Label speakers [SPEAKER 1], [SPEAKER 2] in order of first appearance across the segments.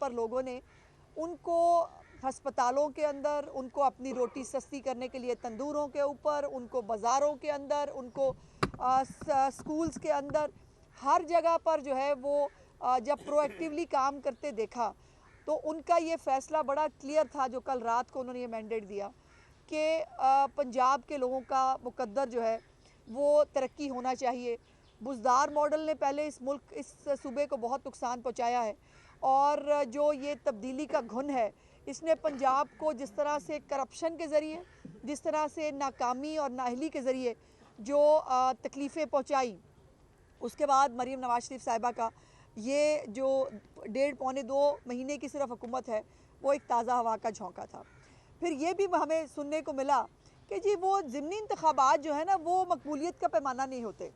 [SPEAKER 1] पर लोगों ने उनको अस्पतालों के अंदर, उनको अपनी रोटी सस्ती करने के लिए तंदूरों के ऊपर, उनको बाज़ारों के अंदर, उनको स्कूल्स के अंदर, हर जगह पर जो है वो जब प्रोएक्टिवली काम करते देखा तो उनका ये फ़ैसला बड़ा क्लियर था जो कल रात को उन्होंने ये मैंडेट दिया कि पंजाब के लोगों का मुकद्दर जो है वो तरक्की होना चाहिए। बुज़दार मॉडल ने पहले इस सूबे को बहुत नुकसान पहुंचाया है और जो ये तब्दीली का घुन है इसने पंजाब को जिस तरह से करप्शन के ज़रिए, जिस तरह से नाकामी और नाअहली के ज़रिए जो तकलीफ़ें पहुंचाई, उसके बाद मरीम नवाज शरीफ साहिबा का ये जो 1.5-2 महीने की सिर्फ हुकूमत है वो एक ताज़ा हवा का झोंका था। फिर ये भी हमें सुनने को मिला कि जी वो ज़िमनी इंतखाबात जो है ना वो मकबूलियत का पैमाना नहीं होते।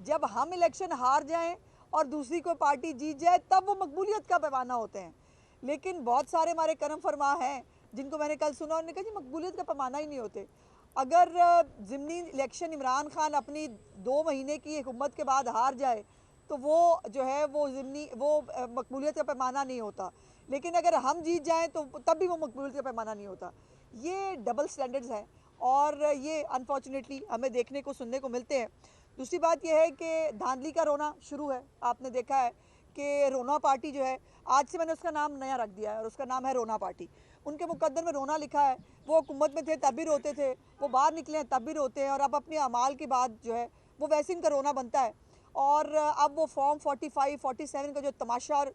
[SPEAKER 1] जब हम इलेक्शन हार जाएं और दूसरी कोई पार्टी जीत जाए तब वो मकबूलियत का पैमाना होते हैं। लेकिन बहुत सारे हमारे करम फरमा हैं जिनको मैंने कल सुना, उन्होंने कहा जी मकबूलियत का पैमाना ही नहीं होते। अगर ज़िमनी इलेक्शन इमरान खान अपनी 2 महीने की हुकूमत के बाद हार जाए तो वो जो है वो ज़िमनी वो मकबूलियत का पैमाना नहीं होता। लेकिन अगर हम जीत जाएं तो तब भी वो मकबूलियत का पैमाना नहीं होता। ये डबल स्टैंडर्ड्स हैं और ये अनफॉर्चुनेटली हमें देखने को सुनने को मिलते हैं। दूसरी बात यह है कि धांधली का रोना शुरू है। आपने देखा है कि रोना पार्टी जो है, आज से मैंने उसका नाम नया रख दिया है और उसका नाम है रोना पार्टी। उनके मुकद्दर में रोना लिखा है। वो हुकूमत में थे तब भी रोते थे, वो बाहर निकले हैं तब भी रोते हैं और अब अपने अमाल की बात जो है वो वैसे इनका रोना बनता है। और अब वो फॉर्म 45, 47 का जो तमाशा और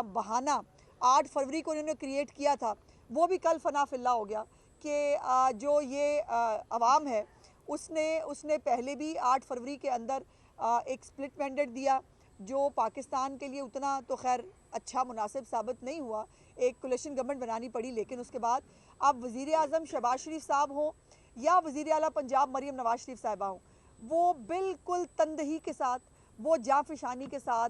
[SPEAKER 1] बहाना 8 फरवरी को इन्होंने क्रिएट किया था वो भी कल फना फिल्ला हो गया कि जो ये अवाम है उसने पहले भी 8 फरवरी के अंदर एक स्प्लिट मैंडेट दिया जो पाकिस्तान के लिए उतना तो खैर अच्छा मुनासिब साबित नहीं हुआ। एक कोलिशन गवर्नमेंट बनानी पड़ी। लेकिन उसके बाद अब वज़ीर आज़म शहबाज शरीफ साहब हों या वज़ीर आला पंजाब मरीम नवाज शरीफ साहिबा हों, वो बिल्कुल तंदही के साथ, वो जाफिशानी के साथ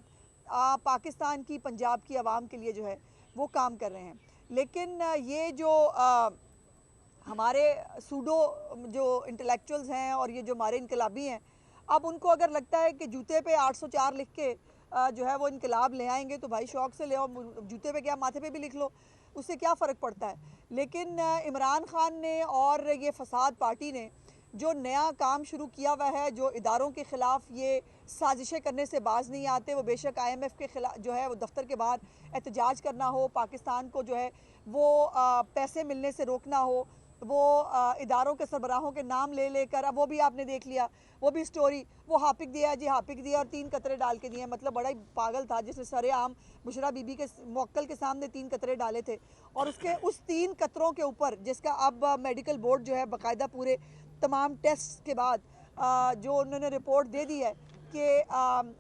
[SPEAKER 1] पाकिस्तान की, पंजाब की आवाम के लिए जो है वो काम कर रहे हैं। लेकिन ये जो हमारे सूडो जो इंटेलेक्चुअल्स हैं और ये जो हमारे इनकलाबी हैं, अब उनको अगर लगता है कि जूते पे 804 लिख के जो है वो इनकलाब ले आएंगे तो भाई शौक से ले आओ, जूते पे क्या माथे पे भी लिख लो, उससे क्या फ़र्क पड़ता है। लेकिन इमरान खान ने और ये फसाद पार्टी ने जो नया काम शुरू किया हुआ है, जो इदारों के ख़िलाफ़ ये साजिशें करने से बाज नहीं आते, वो बेशक IMF के खिलाफ जो है वो दफ्तर के बाहर एहतजाज करना हो, पाकिस्तान को जो है वो पैसे मिलने से रोकना हो, वो इदारों के सरबराहों के नाम ले लेकर, अब वो भी आपने देख लिया, वो भी स्टोरी, वो हापिक दिया जी हापिक दिया और 3 कतरे डाल के दिए। मतलब बड़ा ही पागल था जिसने सरेआम बुशरा बीबी के मौक्कल के सामने 3 कतरे डाले थे और उसके उस 3 कतरों के ऊपर जिसका अब मेडिकल बोर्ड जो है बाकायदा पूरे तमाम टेस्ट के बाद जो उन्होंने रिपोर्ट दे दी है कि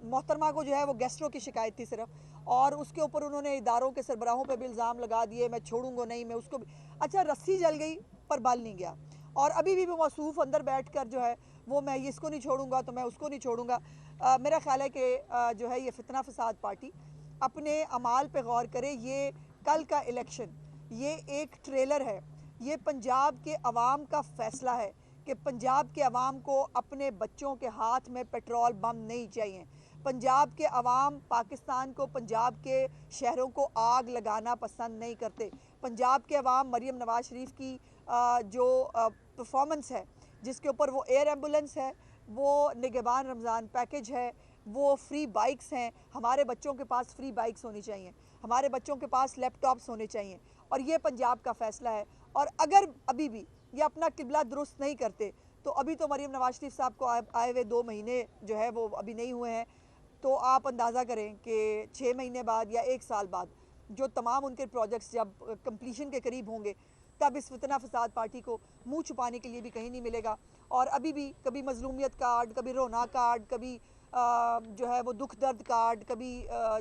[SPEAKER 1] मोहतरमा को जो है वो गैस्ट्रो की शिकायत थी सिर्फ, और उसके ऊपर उन्होंने इदारों के सरबराहों पे भी इल्ज़ाम लगा दिए, मैं छोड़ूंगा नहीं, मैं उसको भी। अच्छा, रस्सी जल गई पर बल नहीं गया और अभी भी मौसूफ अंदर बैठ कर जो है वो मैं इसको नहीं छोड़ूंगा तो मैं उसको नहीं छोड़ूंगा। मेरा ख्याल है कि जो है ये फितना फसाद पार्टी अपने अमाल पे गौर करे। ये कल का इलेक्शन ये एक ट्रेलर है, ये पंजाब के अवाम का फ़ैसला है कि पंजाब के अवाम को अपने बच्चों के हाथ में पेट्रोल बम नहीं चाहिए। पंजाब के अवाम पाकिस्तान को, पंजाब के शहरों को आग लगाना पसंद नहीं करते। पंजाब के अवाम मरीम नवाज शरीफ की जो परफॉर्मेंस है, जिसके ऊपर वो एयर एम्बुलेंस है, वो निगहबान रमज़ान पैकेज है, वो फ्री बाइक्स हैं। हमारे बच्चों के पास फ्री बाइक्स होनी चाहिए, हमारे बच्चों के पास लैपटॉप्स होने चाहिए और ये पंजाब का फ़ैसला है। और अगर अभी भी ये अपना किबला दुरुस्त नहीं करते तो अभी तो मरीम नवाज शरीफ साहब को आए हुए 2 महीने जो है वो अभी नहीं हुए हैं, तो आप अंदाज़ा करें कि 6 महीने बाद या 1 साल बाद जो तमाम उनके प्रोजेक्ट्स जब कंप्लीशन के करीब होंगे तब इस फितना फसाद पार्टी को मुंह छुपाने के लिए भी कहीं नहीं मिलेगा। और अभी भी कभी मजलूमियत कार्ड, कभी रोना कार्ड, कभी जो है वो दुख दर्द कार्ड, कभी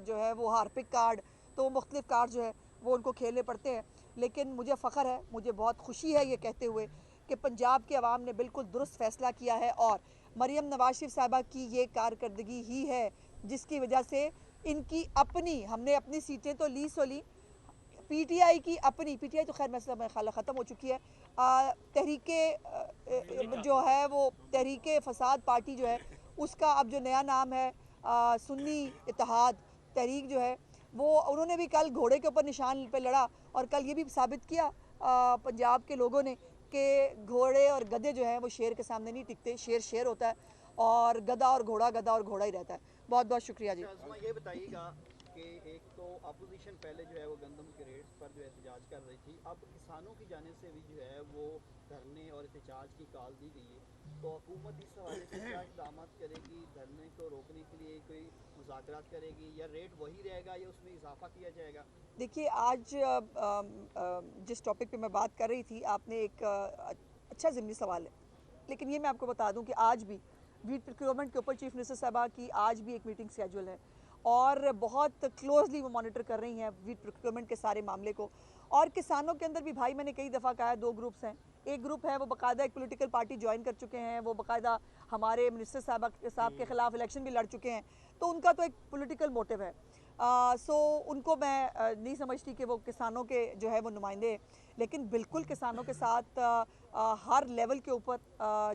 [SPEAKER 1] जो है वो हार्पिक कार्ड, तो मुख्तलिफ कार्ड जो है वो उनको खेलने पड़ते हैं। लेकिन मुझे फ़ख्र है, मुझे बहुत खुशी है ये कहते हुए कि पंजाब के अवाम ने बिल्कुल दुरुस्त फ़ैसला किया है और मरीम नवाज शरीफ साहिबा की ये कारकर्दगी ही है जिसकी वजह से इनकी अपनी, हमने अपनी सीटें तो ली सो ली, PTI की अपनी, PTI तो खैर मसला मेरा ख्याल ख़त्म हो चुकी है, तहरीके जो है वो तहरीके फसाद पार्टी जो है उसका अब जो नया नाम है सुन्नी इत्तेहाद तहरीक जो है वो उन्होंने भी कल घोड़े के ऊपर निशान पे लड़ा और कल ये भी साबित किया पंजाब के लोगों ने कि घोड़े और गधे जो हैं वो शेर के सामने नहीं टिकते। शेर शेर होता है और गधा और घोड़ा ही रहता है। बहुत बहुत शुक्रिया जी।
[SPEAKER 2] ये बताइएगा कि एक तो अपोजिशन पहले जो है वो गंदम के रेट्स पर जो है एहतजाज कर रही थी, अब किसानों की जानिब से भी जो है वो धरने और एहतजाज की कॉल दी गई है, तो हुकूमत इस हवाले से क्या इक़दाम करेगी? धरने को रोकने के लिए कोई मुज़ाकरात करेगी या रेट वही रहेगा या उसमें इजाफा किया जाएगा?
[SPEAKER 1] देखिए आज जिस टॉपिक पे मैं बात कर रही थी, आपने एक अच्छा ज़िमनी सवाल है, लेकिन ये मैं आपको बता दूं कि आज भी वीट प्रोक्योरमेंट के ऊपर चीफ मिनिस्टर साहबा की आज भी एक मीटिंग शेड्यूल है और बहुत क्लोजली वो मॉनिटर कर रही हैं वीट प्रोक्योरमेंट के सारे मामले को। और किसानों के अंदर भी भाई मैंने कई दफ़ा कहा है, दो ग्रुप्स हैं। एक ग्रुप है वो बाकायदा एक पॉलिटिकल पार्टी ज्वाइन कर चुके हैं, वो बाकायदा हमारे मिनिस्टर साहब के ख़िलाफ़ इलेक्शन भी लड़ चुके हैं, तो उनका तो एक पॉलिटिकल मोटिव है। सो उनको मैं नहीं समझती कि वो किसानों के जो है वो नुमाइंदे हैं, लेकिन बिल्कुल किसानों के साथ हर लेवल के ऊपर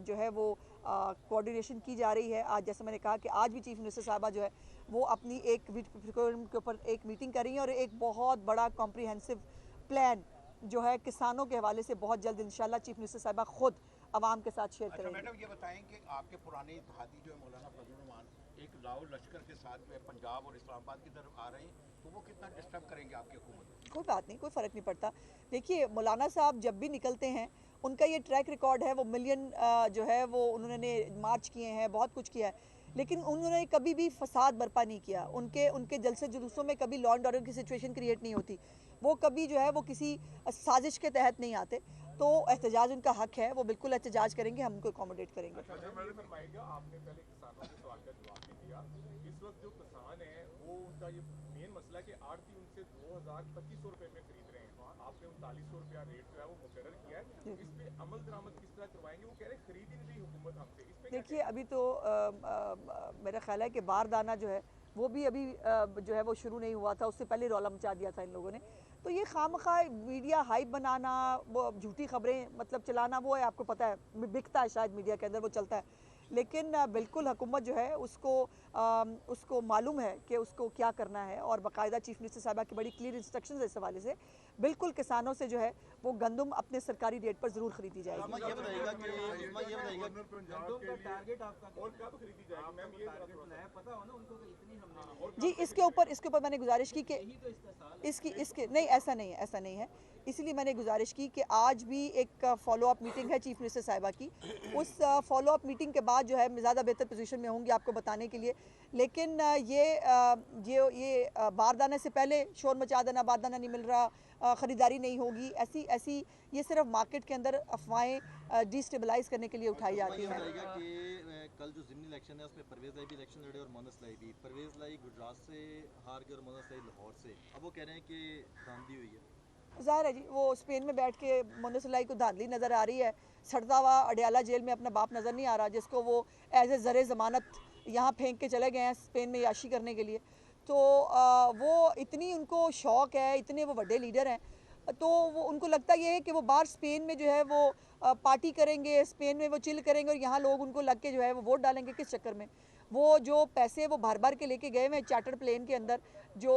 [SPEAKER 1] जो है वो कोऑर्डिनेशन की जा रही है। आज जैसे मैंने कहा कि आज भी चीफ मिनिस्टर साहबा जो है वो अपनी एक वीट प्रोक्योरमेंट के ऊपर एक मीटिंग कर रही हैं और एक बहुत बड़ा कॉम्प्रिहेंसिव प्लान जो है किसानों के हवाले से बहुत जल्द इंशाल्लाह चीफ मिनिस्टर साहबा खुद आवाम के साथ शेयर करेंगे।
[SPEAKER 3] मैडम ये बताएं कि आपके पुराने इत्तेहादी जो है मौलाना फजल रहमान एक लाहौर लश्कर के साथ जो है पंजाब और इस्लामाबाद की तरफ आ रहे हैं, तो वो कितना डिस्टर्ब करेंगे आपकी हुकूमत?
[SPEAKER 1] कोई बात नहीं, कोई फ़र्क नहीं पड़ता। देखिए मौलाना साहब जब भी निकलते हैं उनका ये ट्रैक रिकॉर्ड है, वो मिलियन जो है वो उन्होंने मार्च किए हैं, बहुत कुछ किया है, लेकिन उन्होंने कभी भी फसाद बर्पा नहीं किया। उनके उनके जलसे जुलूसों में कभी लॉ एंड ऑर्डर की सिचुएशन क्रिएट नहीं होती। वो कभी जो है वो किसी साजिश के तहत नहीं आते। तो एहतजाज उनका हक है, वो बिल्कुल एहतजाज करेंगे, हम उनको अकोमोडेट करेंगे।
[SPEAKER 4] आपने पहले किसानों के सवाल का जवाब नहीं दिया। इस वक्त जो किसान है वो उनका ये मेन मसला है कि आड़ती उनसे 2025 रुपए में खरीद रहे हैं, आपने 3900 रुपया रेट जो है वो मुकर्रर किया है, इस पे अमल दरामद किस तरह करवाएंगे? वो कह रहे हैं खरीद ही नहीं रही हुकूमत हमसे। इस पे
[SPEAKER 1] देखिए अभी तो मेरा ख्याल है कि बारदाना जो है वो भी अभी जो है वो शुरू नहीं हुआ था, उससे पहले रौला मचा दिया था इन लोगों ने। तो ये खामखा मीडिया हाइप बनाना, वो झूठी खबरें मतलब चलाना, वो है आपको पता है बिकता है शायद मीडिया के अंदर, वो चलता है। लेकिन बिल्कुल हुकूमत जो है उसको मालूम है कि उसको क्या करना है और बाकायदा चीफ मिनिस्टर साहबा की बड़ी क्लियर इंस्ट्रक्शंस है इस हवाले से। बिल्कुल किसानों से जो है वो गंदम अपने सरकारी रेट पर ज़रूर खरीदी जाएगी।
[SPEAKER 2] ये बताइएगा कि
[SPEAKER 4] टारगेट आपका और कब खरीदी जाएगी मैम? ये पता हो ना उनको कि इतनी हमने
[SPEAKER 1] जी इसके ऊपर मैंने गुजारिश की कि इसके नहीं, ऐसा नहीं है। इसलिए मैंने गुजारिश की कि आज भी एक फॉलो अप मीटिंग है चीफ मिनिस्टर साहिबा की। उस फॉलो अप मीटिंग के बाद जो है मैं ज़्यादा बेहतर पोजीशन में होंगी आपको बताने के लिए। लेकिन ये बारदाने से पहले शोर मचा देना, बारदाना नहीं मिल रहा, ख़रीदारी नहीं होगी, ऐसी ये सिर्फ मार्केट के अंदर अफवाहें डिस्टेबलाइज़ करने के लिए उठाई जाती हैं।
[SPEAKER 2] कल जो ज़िमनी इलेक्शन है उसमें परवेज़ लाई भी इलेक्शन लड़े और मोहम्मद लाई भी। परवेज़ लाई गुजरात से हार गए और मोहम्मद लाई लाहौर से। अब वो कह रहे हैं कि धांधली हुई है।
[SPEAKER 1] ज़ाहिर है जी, वो स्पेन में बैठ के मोहम्मद सलाई को धांधली नज़र आ रही है। सड़ता हुआ अडयाला जेल में अपना बाप नज़र नहीं आ रहा, जिसको वो एज ए ज़र ज़मानत यहाँ फेंक के चले गए हैं स्पेन में याशी करने के लिए। तो वो इतनी उनको शौक़ है, इतने वो बड़े लीडर हैं, तो वो उनको लगता ये है कि वो बाहर स्पेन में जो है वो पार्टी करेंगे, स्पेन में वो चिल करेंगे और यहाँ लोग उनको लग के जो है वो वोट डालेंगे। किस चक्कर में? वो जो पैसे वो भर भर के लेके गए हुए चार्टर प्लेन के अंदर, जो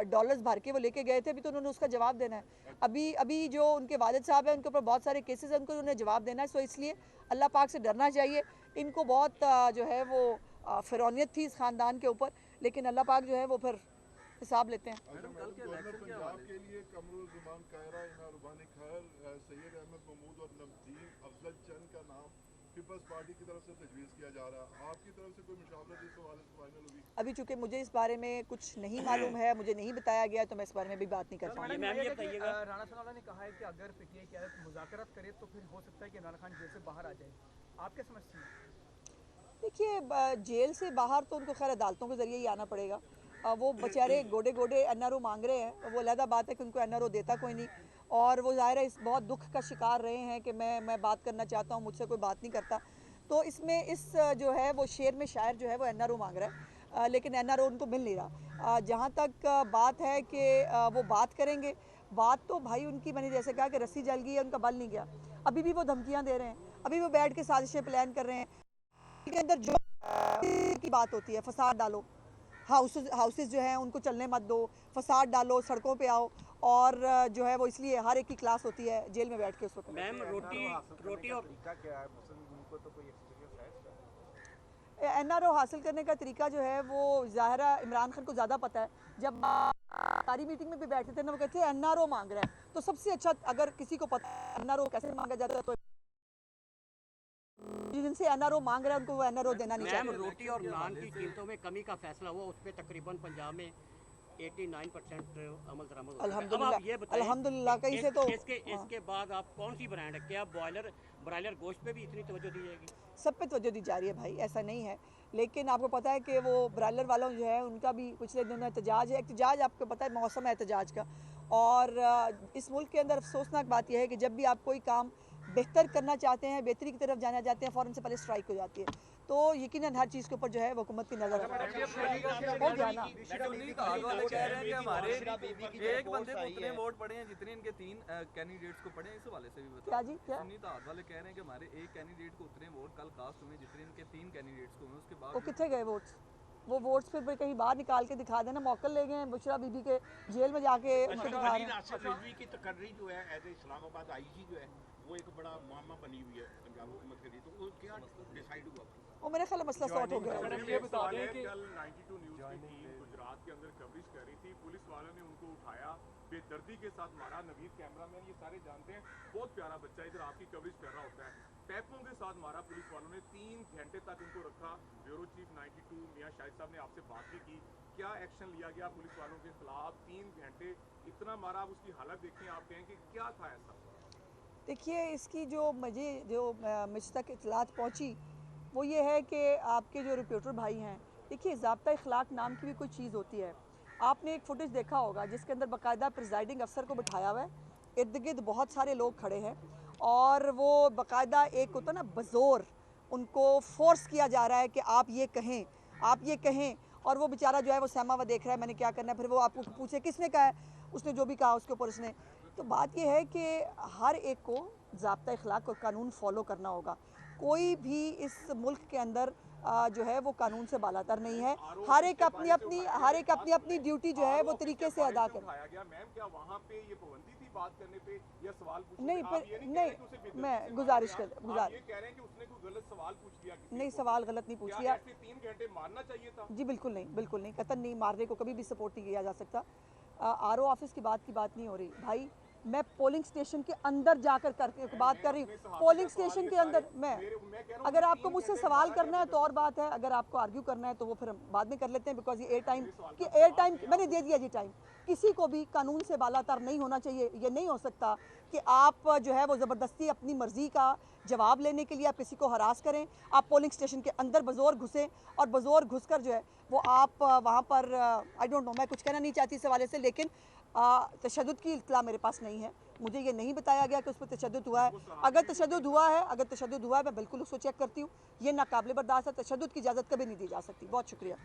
[SPEAKER 1] डॉलर्स भर के वो लेके गए थे, अभी तो उन्होंने उसका जवाब देना है। अभी जो उनके वालिद साहब हैं उनके ऊपर बहुत सारे केसेस हैं, उनको उन्होंने जवाब देना है। सो इसलिए अल्लाह पाक से डरना चाहिए। इनको बहुत जो है वो फ़िरौनियत थी इस ख़ानदान के ऊपर, लेकिन अल्लाह पाक जो है वो फिर हिसाब लेते हैं।
[SPEAKER 5] पंजाब के लिए कमरुल ज़मान कायरा, इना रुबानी खैर, सैयद अहमद महमूद और नवदीन अफजल चंद का नाम पीपल्स पार्टी की तरफ से तजवीज़ किया जा रहा है। आपकी तरफ से कोई मुशावरत इस हवाले से फाइनल हुई?
[SPEAKER 1] अभी चूँकि मुझे इस बारे में कुछ नहीं मालूम है, मुझे नहीं बताया गया, तो मैं इस बारे में भी बात नहीं कर पाऊँगी।
[SPEAKER 6] राणा सनाउल्लाह ने कहा है कि अगर पीटीआई की हालत मुज़ाकरात करे तो फिर हो सकता है कि इमरान खान जेल से बाहर आ जाए। आप क्या समझते हैं?
[SPEAKER 1] देखिए जेल से बाहर तो उनको खैर अदालतों के ज़रिए ही आना पड़ेगा। वो बेचारे गोडे गोडे एनआरओ मांग रहे हैं, वो अलहदा बात है कि उनको एनआरओ देता कोई नहीं, और वो ज़ाहिर है इस बहुत दुख का शिकार रहे हैं कि मैं बात करना चाहता हूँ, मुझसे कोई बात नहीं करता। तो इसमें जो है वो शेर में शायर जो है वो एनआरओ मांग रहा है, लेकिन एनआरओ उनको मिल नहीं रहा। जहाँ तक बात है कि वो बात करेंगे, बात तो भाई उनकी, मैंने जैसे कहा कि रस्सी जल गई है, उनका बल नहीं गया। अभी भी वो धमकियाँ दे रहे हैं, अभी वो बैठ के साजिशें प्लान कर रहे हैं। के अंदर जो की बात होती है फसाद डालो, हाउसेस जो हैं उनको चलने मत दो, फसाद डालो, सड़कों पे आओ, और जो है वो इसलिए हर एक की क्लास होती है जेल में बैठ के उसको।
[SPEAKER 7] मैम रोटी और
[SPEAKER 1] NRO हासिल करने का तरीका जो है वो ज़ाहिरा इमरान खान को ज़्यादा पता है। जब सारी मीटिंग में भी बैठे थे ना, वो कहते हैं NRO मांग रहे हैं, तो सबसे अच्छा अगर किसी को पता है NRO कैसे मांगा जाता है तो जिनसे NRO मांग रहे हैं उनको वो NRO देना नहीं
[SPEAKER 7] मैम
[SPEAKER 1] चाहिए।
[SPEAKER 7] रोटी और नान की कीमतों में कमी का फैसला हुआ, उस पर तकरीबन पंजाब में 89% अमल दरामद हो चुका है। अब आप ये बताएं,
[SPEAKER 1] अल्हम्दुलिल्लाह कहीं से तो
[SPEAKER 7] इसके बाद आप कौन सी ब्रांड है, क्या ब्रायलर गोश्त पे भी इतनी तवज्जो दी जाएगी?
[SPEAKER 1] सब पे तवज्जो दी जा रही है भाई, ऐसा नहीं है, लेकिन आपको पता है कि वो ब्रायलर वालों जो है उनका भी पिछले दिनों एहतजाज है। एहतजाज आपको पता है मौसम है एहतजाज का, और इस मुल्क के अंदर अफसोसनाक बात यह है कि जब भी आप कोई काम बेहतर करना चाहते हैं, बेहतरी की तरफ जाना चाहते हैं, फ़ौरन से पहले स्ट्राइक हो जाती है। तो यकीनन हर चीज़ के ऊपर जो है वो हुकूमत की नज़र हो गया ना।
[SPEAKER 8] हमारे एक बंदे को उतने वोट पड़े हैं जितने इनके 3 कैंडिडेट्स को पड़े हैं, इस वाले से भी बताओ।
[SPEAKER 1] क्या जी क्या?
[SPEAKER 8] सुन्नी ताद वाले कह रहे हैं कि हमारे एक कैंडिडेट को उतने वोट कल कास्ट हुए जितने इनके 3 कैंडिडेट्स को हुए, उसके
[SPEAKER 1] वो
[SPEAKER 8] बाद
[SPEAKER 1] कितने गए वोट्स? वो वोट्स फिर कहीं बाहर निकाल के दिखा देना, मौकल ले गए हैं बुशरा बीबी के जेल में जाके उनको दिखा रहे हैं।
[SPEAKER 3] आसिफ रिजवी की तकर्री जो है एज ए इस्लामाबाद आईजी जो है वो एक बड़ा मामा बनी हुई है पंजाब हुकूमत के लिए, तो वो क्या डिसाइड हुआ?
[SPEAKER 1] वो मेरे ख्याल में मसला सॉर्ट हो गया।
[SPEAKER 4] मैडम ये बता दें कि कल 92 न्यूज़ की टीम गुजरात के अंदर कवरेज कर रही थी, पुलिस वालों ने उनको उठाया, बेदर्दी के साथ मारा। नवीद कैमरामैन ये सारे जानते हैं, बहुत प्यारा बच्चा इधर आपकी कवरेज कर रहा होता है, पैपों के साथ मारा पुलिस वालों ने, 3 घंटे तक उनको रखा। ब्यूरो चीफ 92 मियां शाहिद साहब ने आपसे बात भी की, क्या एक्शन लिया गया पुलिस वालों के खिलाफ? 3 घंटे इतना मारा, आप उसकी हालत देखें, आप कहें कि क्या था ऐसा?
[SPEAKER 1] देखिए इसकी जो मुझ तक इतलात पहुंची वो ये है कि आपके जो रिपोर्टर भाई हैं, देखिए ज़ाब्ता इखलाक नाम की भी कोई चीज़ होती है। आपने एक फुटेज देखा होगा जिसके अंदर बाकायदा प्रिजाइडिंग अफसर को बिठाया हुआ है, इर्द गिर्द बहुत सारे लोग खड़े हैं, और वो बाकायदा एक होता ना बज़ोर उनको फोर्स किया जा रहा है कि आप ये कहें, और वो बेचारा जो है वो सहमा हुआ देख रहा है मैंने क्या करना है। फिर वो आपको पूछे किसने कहा है, उसने जो भी कहा उसके ऊपर उसने। तो बात यह है कि हर एक को ज़ाब्ता इखलाक और कानून फॉलो करना होगा। कोई भी इस मुल्क के अंदर जो है वो कानून से बालातर नहीं है। हर एक अपनी अपनी ड्यूटी जो है वो तरीके से अदा कर।
[SPEAKER 4] मैम क्या वहाँ पे ये पाबंदी थी बात करने पे या सवाल पूछने
[SPEAKER 1] नहीं,
[SPEAKER 4] पे?
[SPEAKER 1] नहीं मैं गुजारिश कर
[SPEAKER 4] ये कह रहे हैं कि उसने कोई गलत सवाल पूछ लिया?
[SPEAKER 1] नहीं, सवाल गलत नहीं पूछ लिया।
[SPEAKER 4] 3 घंटे मारना चाहिए था?
[SPEAKER 1] जी बिल्कुल नहीं, कतई नहीं, मारने को कभी भी सपोर्ट नहीं किया जा सकता। RO ऑफिस की बात नहीं हो रही भाई, मैं पोलिंग स्टेशन के अंदर जाकर बात कर रही हूँ। पोलिंग स्टेशन के अंदर अगर आपको मुझसे सवाल करना है तो और बात है, अगर आपको आर्ग्यू करना है तो वो फिर हम बाद में कर लेते हैं, बिकॉज ये एयर टाइम मैंने दे दिया जी टाइम। किसी को भी कानून से बालातर नहीं होना चाहिए। ये नहीं हो सकता कि आप जो है वो ज़बरदस्ती अपनी मर्ज़ी का जवाब लेने के लिए आप किसी को हरास करें। आप पोलिंग स्टेशन के अंदर बज़ोर घुसें और बज़ोर घुसकर जो है वो आप वहाँ पर आई डोंट नो, मैं कुछ कहना नहीं चाहती इस हवाले से, लेकिन तशद्दुद की इत्तला मेरे पास नहीं है। मुझे ये नहीं बताया गया कि उस पर तशद्दुद हुआ है। अगर तशद्दुद हुआ है मैं बिल्कुल उसको चेक करती हूँ। ये नाकाबिले बर्दाश्त है, तशद्दुद की इजाज़त कभी नहीं दी जा सकती। बहुत शुक्रिया।